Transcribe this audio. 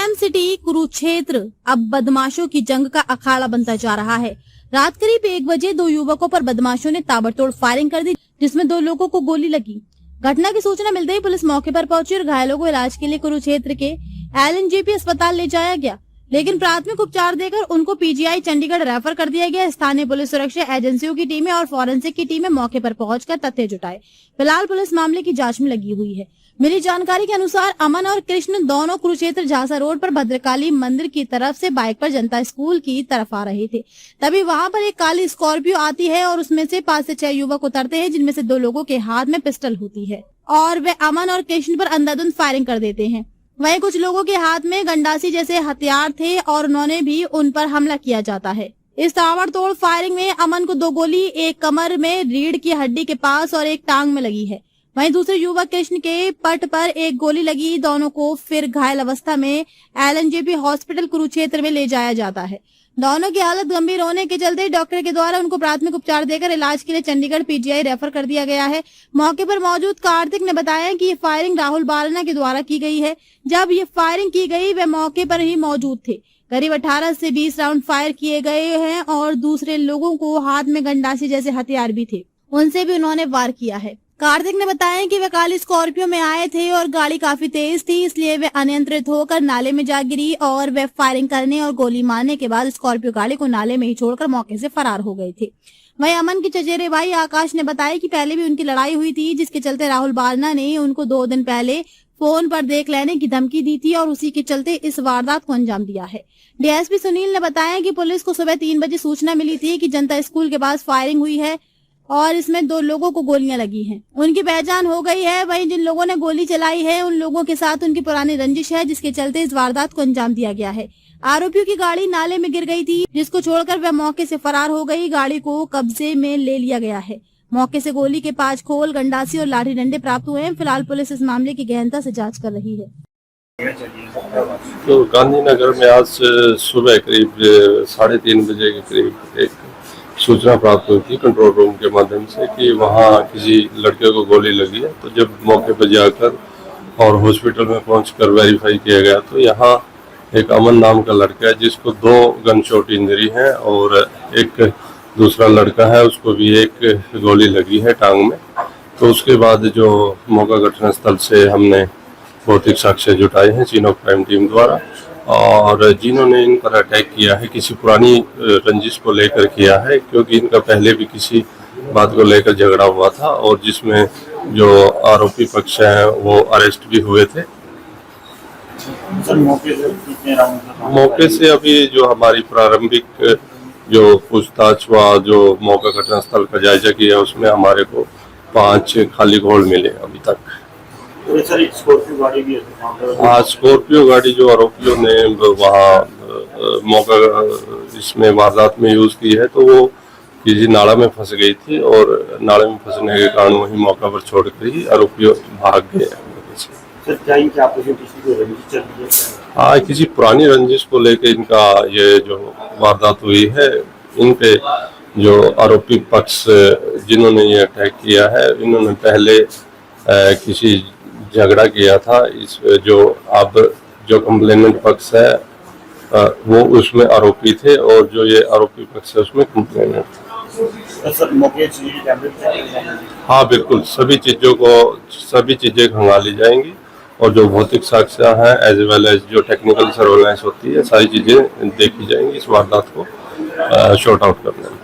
Crime city Kurukshetra अब बदमाशों की जंग का अखाड़ा बनता जा रहा है। रात करीब 1 बजे 2 युवकों पर बदमाशों ने ताबड़तोड़ फायरिंग कर दी, जिसमें 2 लोगों को गोली लगी। घटना की सूचना मिलते ही पुलिस मौके पर पहुंची और घायलों को इलाज के लिए कुरुक्षेत्र के LNJP अस्पताल ले जाया गया, लेकिन प्राथमिक उपचार देकर उनको PGI चंडीगढ़ रेफर कर दिया गया। स्थानीय पुलिस सुरक्षा एजेंसियों की टीमें और फॉरेंसिक की टीमें मौके पर पहुंचकर तथ्य जुटाए। फिलहाल पुलिस मामले की जांच में लगी हुई है। मिली जानकारी के अनुसार अमन और कृष्ण दोनों कुरुक्षेत्र झांसा रोड पर भद्रकाली मंदिर की तरफ से बाइक पर जनता स्कूल की तरफ आ रहे थे। तभी वहां पर एक काली स्कॉर्पियो आती है और उसमें से 5 से 6 युवक उतरते हैं, जिनमें से 2 लोगों के हाथ में पिस्टल होती है और वे अमन और कृष्ण पर अंधाधुंध फायरिंग कर देते हैं। वहीं कुछ लोगों के हाथ में गंडासी जैसे हथियार थे और उन्होंने भी उन पर हमला किया जाता है। इस ताबड़तोड़ फायरिंग में अमन को 2 गोली एक कमर में रीढ़ की हड्डी के पास और एक टांग में लगी है। वहीं दूसरे युवक कृष्ण के पट पर एक गोली लगी। दोनों को फिर घायल अवस्था में LNJP हॉस्पिटल कुरुक्षेत्र में ले जाया जाता है। दोनों की हालत गंभीर होने के चलते डॉक्टर के द्वारा उनको प्राथमिक उपचार देकर इलाज के लिए चंडीगढ़ PGI रेफर कर दिया गया है। मौके पर मौजूद कार्तिक ने बताया कि ये फायरिंग राहुल बारना के द्वारा की गई है। जब ये फायरिंग की गई वे मौके पर ही मौजूद थे। करीब 18 से 20 राउंड फायर किए गए हैं और दूसरे लोगों को हाथ में गंडासी जैसे हथियार भी थे, उनसे भी उन्होंने वार किया है। कार्तिक ने बताया कि वे काली स्कॉर्पियो में आए थे और गाड़ी काफी तेज थी, इसलिए वे अनियंत्रित होकर नाले में जा गिरी और वे फायरिंग करने और गोली मारने के बाद स्कॉर्पियो गाड़ी को नाले में ही छोड़कर मौके से फरार हो गए थे। वहीं अमन के चचेरे भाई आकाश ने बताया कि पहले भी उनकी लड़ाई हुई थी, जिसके चलते राहुल बारना ने उनको 2 दिन पहले फोन पर देख लेने की धमकी दी थी और उसी के चलते इस वारदात को अंजाम दिया है। DSP सुनील ने बताया कि पुलिस को सुबह 3 बजे सूचना मिली थी कि जनता स्कूल के पास फायरिंग हुई है और इसमें 2 लोगों को गोलियां लगी हैं। उनकी पहचान हो गई है। वहीं जिन लोगों ने गोली चलाई है उन लोगों के साथ उनकी पुरानी रंजिश है, जिसके चलते इस वारदात को अंजाम दिया गया है। आरोपियों की गाड़ी नाले में गिर गई थी, जिसको छोड़कर वह मौके से फरार हो गई। गाड़ी को कब्जे में ले लिया गया है। मौके से गोली के 5 खोल, गंडासी और लाठी डंडे प्राप्त हुए हैं। फिलहाल पुलिस इस मामले की गहनता से जाँच कर रही है। तो गांधीनगर में आज सुबह करीब 3:30 बजे के करीब एक सूचना प्राप्त हुई थी कंट्रोल रूम के माध्यम से कि वहाँ किसी लड़के को गोली लगी है। तो जब मौके पर जाकर और हॉस्पिटल में पहुंचकर वेरीफाई किया गया तो यहाँ एक अमन नाम का लड़का है जिसको 2 गन शॉट इंजरी है और एक दूसरा लड़का है उसको भी एक गोली लगी है टांग में। तो उसके बाद जो मौका घटना स्थल से हमने भौतिक साक्ष्य जुटाए हैं चीनो क्राइम टीम द्वारा, और जिन्होंने इन पर अटैक किया है किसी पुरानी रंजिश को लेकर किया है, क्योंकि इनका पहले भी किसी बात को लेकर झगड़ा हुआ था और जिसमें जो आरोपी पक्ष है वो अरेस्ट भी हुए थे। मौके से अभी जो हमारी प्रारंभिक जो पूछताछ हुआ, जो मौका घटना स्थल का जायजा किया, उसमें हमारे को 5 खाली घोल मिले अभी तक। स्कॉर्पियो गाड़ी भी है। हाँ, स्कॉर्पियो गाड़ी जो आरोपियों ने वहाँ मौका इसमें वारदात में यूज की है तो वो किसी नाला में फंस गई थी और नाले में फंसने के कारण वही मौका पर छोड़कर ही आरोपियों भाग गए। हाँ, किसी पुरानी रंजिश को लेकर इनका ये जो वारदात हुई है, इनके जो आरोपी पक्ष जिन्होंने ये अटैक किया है इन्होंने पहले किसी झगड़ा किया था। इस जो कंप्लेनेंट पक्ष है वो उसमें आरोपी थे और जो ये आरोपी पक्ष है उसमें कंप्लेनेंट थे। हाँ बिल्कुल, सभी चीजें खंगाली जाएंगी और जो भौतिक साक्ष्य हैं एज वेल एज जो टेक्निकल सर्वेलेंस होती है सारी चीजें देखी जाएंगी इस वारदात को शॉर्ट आउट करने में।